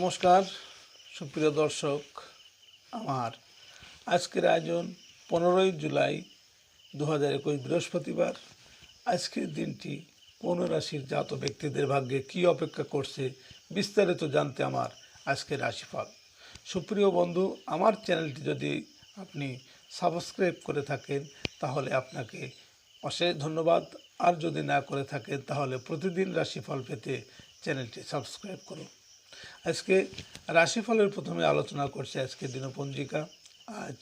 নমস্কার সুপ্রিয় দর্শক, আমার আজকের আয়োজন 15ই জুলাই 2021 বৃহস্পতিবার। আজকের দিনটি কোন রাশির জাত ব্যক্তিদের ভাগ্যে কী অপেক্ষা করছে বিস্তারিত জানতে আমার আজকের রাশিফল। সুপ্রিয় বন্ধু, আমার চ্যানেলটি যদি আপনি সাবস্ক্রাইব করে থাকেন তাহলে আপনাকে অশেষ ধন্যবাদ, আর যদি না করে থাকেন তাহলে প্রতিদিন রাশিফল পেতে চ্যানেলটি সাবস্ক্রাইব করুন। আজকে রাশিফলের প্রথমে আলোচনা করছে আজকের দিনপঞ্জিকা। আজ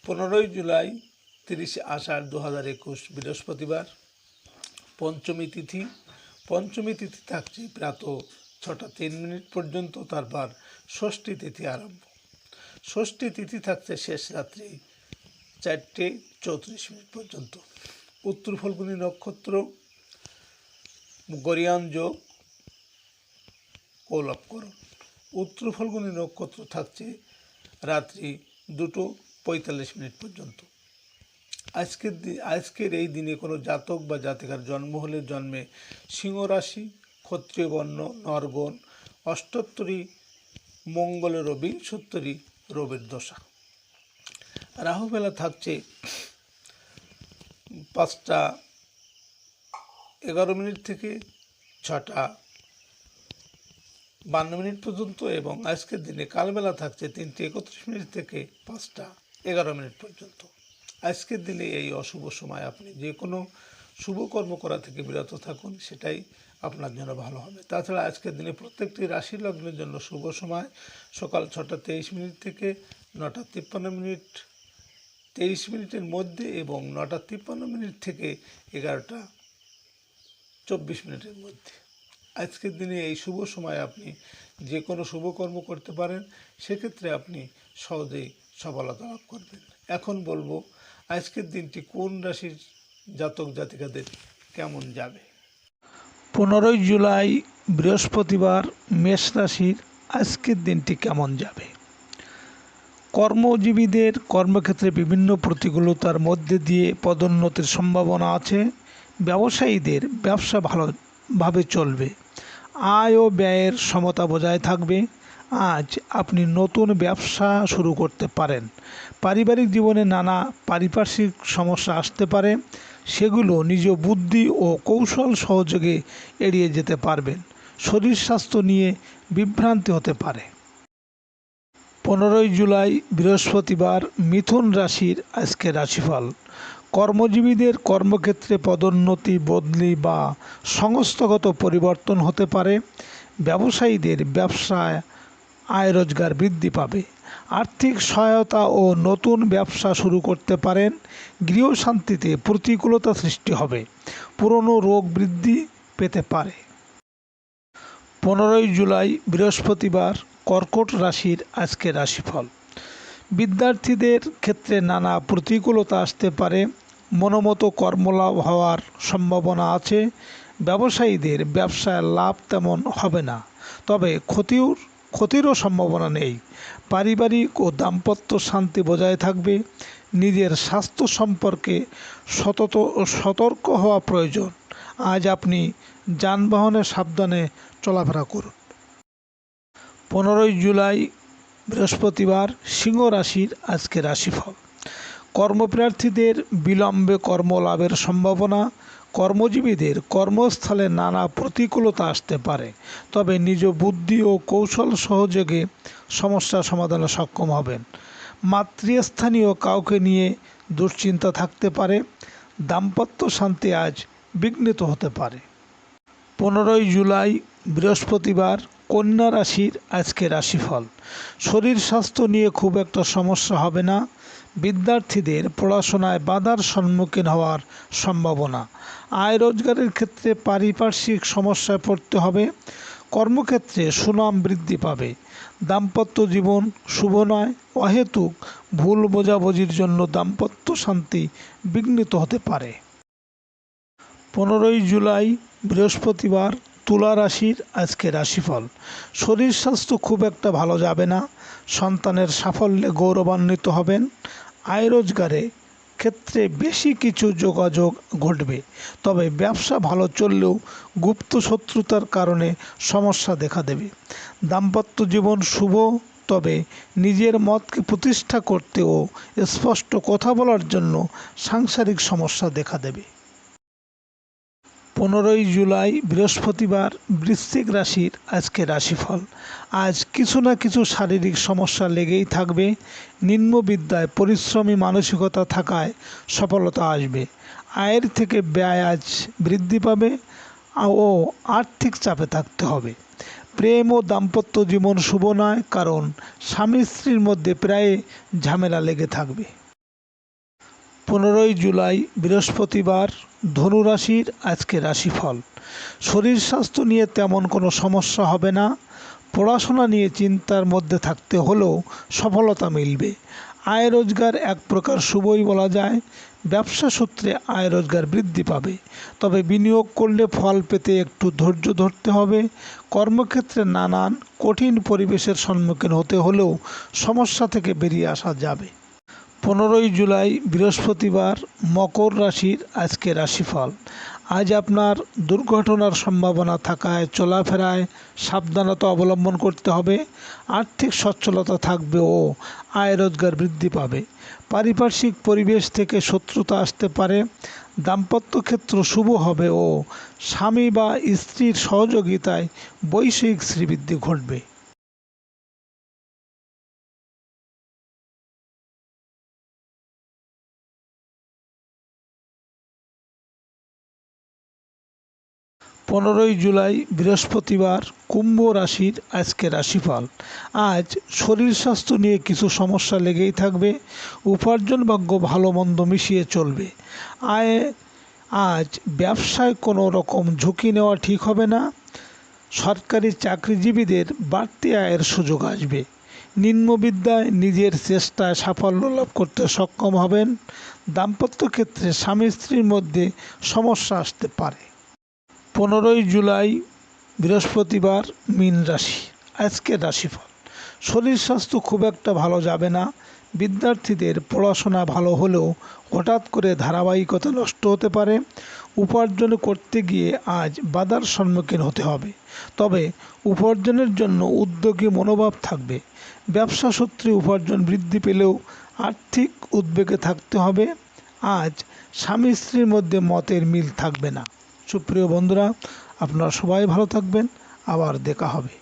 15ই জুলাই 30 আষাঢ় 2021 বৃহস্পতিবার। পঞ্চমী তিথি থাকছে প্রাত 6টা 3 মিনিট পর্যন্ত, তারপর ষষ্ঠী তিথি আরম্ভ। ষষ্ঠী তিথি থাকছে শেষ রাত্রি 4টে 34 মিনিট পর্যন্ত। উত্তর ফাল্গুনী নক্ষত্র, গরিয়ান যোগ, কৌলবকরণ। উত্তর ফাল্গুনী নক্ষত্র থাকছে রাত্রি 2টো 45 মিনিট পর্যন্ত। আজকের এই দিনে কোনো জাতক বা জাতিকার জন্ম হলে জন্মে সিংহ রাশি, ক্ষত্রিয় বর্ণ, নরগণ, অষ্টোত্তরী মঙ্গলেরও বিংশোত্তরী রবির দশা। রাহুবেলা থাকছে 5টা 11 মিনিট থেকে 6টা 52 মিনিট পর্যন্ত, এবং আজকের দিনে কালবেলা থাকছে 3টে 31 মিনিট থেকে 5টা 11 মিনিট পর্যন্ত। আজকের দিনে এই অশুভ সময় আপনি যে কোনো শুভ কর্ম করা থেকে বিরত থাকুন, সেটাই আপনার জন্য ভালো হবে। তাছাড়া আজকের দিনে প্রত্যেকটি রাশি লগ্নের জন্য শুভ সময় সকাল 6টা 23 মিনিট থেকে 9টা 53 মিনিট 23 মিনিটের মধ্যে, এবং 9টা 53 মিনিট থেকে 11টা 24 মিনিটের মধ্যে। আজকের দিনে এই শুভ সময় আপনি যে কোনো শুভকর্ম করতে পারেন, সেক্ষেত্রে আপনি সহজেই সফলতা লাভ করবেন। এখন বলবো আজকের দিনটি কোন রাশির জাতক জাতিকাদের কেমন যাবে। 15ই জুলাই বৃহস্পতিবার, মেষ রাশির আজকের দিনটি কেমন যাবে। কর্মজীবীদের কর্মক্ষেত্রে বিভিন্ন প্রতিকূলতার মধ্যে দিয়ে পদোন্নতির সম্ভাবনা আছে। ব্যবসায়ীদের ব্যবসা ভালোভাবে চলবে। আয় ও ব্যয়ের সমতা বজায় থাকবে। আজ আপনি নতুন ব্যবসা শুরু করতে পারেন। পারিবারিক জীবনে নানা পারিপার্শ্বিক সমস্যা আসতে পারে, সেগুলো নিজ বুদ্ধি ও কৌশল সহযোগে এড়িয়ে যেতে পারবেন। শরীর স্বাস্থ্য নিয়ে বিভ্রান্তি হতে পারে। 15ই জুলাই বৃহস্পতিবার, মিথুন রাশির আজকের রাশিফল। কর্মজীবীদের কর্মক্ষেত্রে পদোন্নতি, বদলি বা সংস্থাগত পরিবর্তন হতে পারে। ব্যবসায়ীদের ব্যবসায় আয় রোজগার বৃদ্ধি পাবে। আর্থিক সহায়তা ও নতুন ব্যবসা শুরু করতে পারেন। গৃহশান্তিতে প্রতিকূলতা সৃষ্টি হবে। পুরনো রোগ বৃদ্ধি পেতে পারে। 15ই জুলাই বৃহস্পতিবার, কর্কট রাশির আজকের রাশিফল। বিদ্যার্থীদের ক্ষেত্রে নানা প্রতিকূলতা আসতে পারে। মনোমতো কর্মলাভ হওয়ার সম্ভাবনা আছে। ব্যবসায়ীদের ব্যবসায় লাভ তেমন হবে না, তবে ক্ষতিরও সম্ভাবনা নেই। পারিবারিক ও দাম্পত্য শান্তি বজায় থাকবে। নিজের স্বাস্থ্য সম্পর্কে সতর্ক হওয়া প্রয়োজন। আজ আপনি যানবাহনে সাবধানে চলাফেরা করুন। 15ই জুলাই বৃহস্পতিবার, সিংহ রাশির আজকের রাশিফল। কর্মপ্রার্থীদের বিলম্বে কর্মলাভের সম্ভাবনা। কর্মজীবীদের কর্মস্থলে নানা প্রতিকূলতা আসতে পারে, তবে নিজ বুদ্ধি ও কৌশল সহযোগে সমস্যা সমাধানে সক্ষম হবেন। মাতৃস্থানীয় কাউকে নিয়ে দুশ্চিন্তা থাকতে পারে। দাম্পত্য শান্তি আজ বিঘ্নিত হতে পারে। 15ই জুলাই বৃহস্পতিবার, কন্যা রাশির আজকের রাশিফল। শরীর স্বাস্থ্য নিয়ে খুব একটা সমস্যা হবে না। বিদ্যার্থীদের পড়াশোনায় বাধার সম্মুখীন হওয়ার সম্ভাবনা। আয় রোজগারের ক্ষেত্রে পারিপার্শ্বিক সমস্যায় পড়তে হবে। কর্মক্ষেত্রে সুনাম বৃদ্ধি পাবে। দাম্পত্য জীবন শুভ নয়। অহেতুক ভুল বোঝাবুঝির জন্য দাম্পত্য শান্তি বিঘ্নিত হতে পারে। 15ই জুলাই বৃহস্পতিবার, তুলা রাশির আজকের রাশিফল। শরীর স্বাস্থ্য খুব একটা ভালো যাবে না। সন্তানের সাফল্যে গৌরবান্বিত হবেন। আয় রোজগারে ক্ষেত্রে বেশি কিছু যোগাযোগ ঘটবে। তবে ব্যবসা ভালো চললেও গুপ্ত শত্রুতার কারণে সমস্যা দেখা দেবে। দাম্পত্য জীবন শুভ, তবে নিজের মতকে প্রতিষ্ঠা করতে ও স্পষ্ট কথা বলার জন্য সাংসারিক সমস্যা দেখা দেবে। 15ই জুলাই বৃহস্পতিবার, বৃশ্চিক রাশির আজকে রাশিফল। আজ কিছু না কিছু শারীরিক সমস্যা লেগেই থাকবে। নিম্নবিদ্যায় পরিশ্রমী মানসিকতা থাকায় সফলতা আসবে। আয়ের থেকে ব্যয় আজ বৃদ্ধি পাবে ও আর্থিক চাপে থাকতে হবে। প্রেম ও দাম্পত্য জীবন শুভ নয়, কারণ স্বামী স্ত্রীর মধ্যে প্রায় ঝামেলা লেগে থাকবে। 15ই জুলাই বৃহস্পতিবার, ধনু রাশির আজকে রাশিফল। শরীর স্বাস্থ্য নিয়ে তেমন কোনো সমস্যা হবে না। পড়াশোনা নিয়ে চিন্তার মধ্যে থাকতে হলেও সফলতা মিলবে। আয় রোজগার এক প্রকার শুভই বলা যায়। ব্যবসা সূত্রে আয় রোজগার বৃদ্ধি পাবে, তবে বিনিয়োগ করলে ফল পেতে একটু ধৈর্য ধরতে হবে। কর্মক্ষেত্রে নানান কঠিন পরিবেশের সম্মুখীন হতে হলেও সমস্যা থেকে বেরিয়ে আসা যাবে। 15ই জুলাই বৃহস্পতিবার, মকর রাশির আজকে রাশিফল। আজ আপনার দুর্ঘটনার সম্ভাবনা থাকায় চলাফেরায় সাবধানতা অবলম্বন করতে হবে। আর্থিক সচ্ছলতা থাকবে ও আয় রোজগার বৃদ্ধি পাবে। পারিপার্শ্বিক পরিবেশ থেকে শত্রুতা আসতে পারে। দাম্পত্য ক্ষেত্র শুভ হবে ও স্বামী বা স্ত্রীর সহযোগিতায় বৈষয়িক শ্রীবৃদ্ধি ঘটবে। 15ই জুলাই বৃহস্পতিবার, কুম্ভ রাশির আজকে রাশিফল। আজ শরীর স্বাস্থ্য নিয়ে কিছু সমস্যা লেগেই থাকবে। উপার্জন ভাগ্য ভালো মন্দ মিশিয়ে চলবে। আজ ব্যবসায় কোনো রকম ঝুঁকি নেওয়া ঠিক হবে না। সরকারি চাকরিজীবীদের বাড়তি আয়ের সুযোগ আসবে। নিম্নবিদ্যায় নিজের চেষ্টায় সাফল্য লাভ করতে সক্ষম হবেন। দাম্পত্য ক্ষেত্রে স্বামী স্ত্রীর মধ্যে সমস্যা আসতে পারে। 15ই জুলাই বৃহস্পতিবার, মীন রাশি আজকের রাশিফল। শরীর স্বাস্থ্য খুব একটা ভালো যাবে না। বিদ্যার্থীদের পড়াশোনা ভালো হলেও হঠাৎ করে ধারাবাহিকতা নষ্ট হতে পারে। উপার্জন করতে গিয়ে আজ বাধার সম্মুখীন হতে হবে, তবে উপার্জনের জন্য উদ্যোগী মনোভাব থাকবে। ব্যবসা সূত্রে উপার্জন বৃদ্ধি পেলেও আর্থিক উদ্বেগে থাকতে হবে। আজ স্বামী স্ত্রীর মধ্যে মতের মিল থাকবে না। সুপ্রিয় বন্ধুরা, আপনারা সবাই ভালো থাকবেন। আবার দেখা হবে।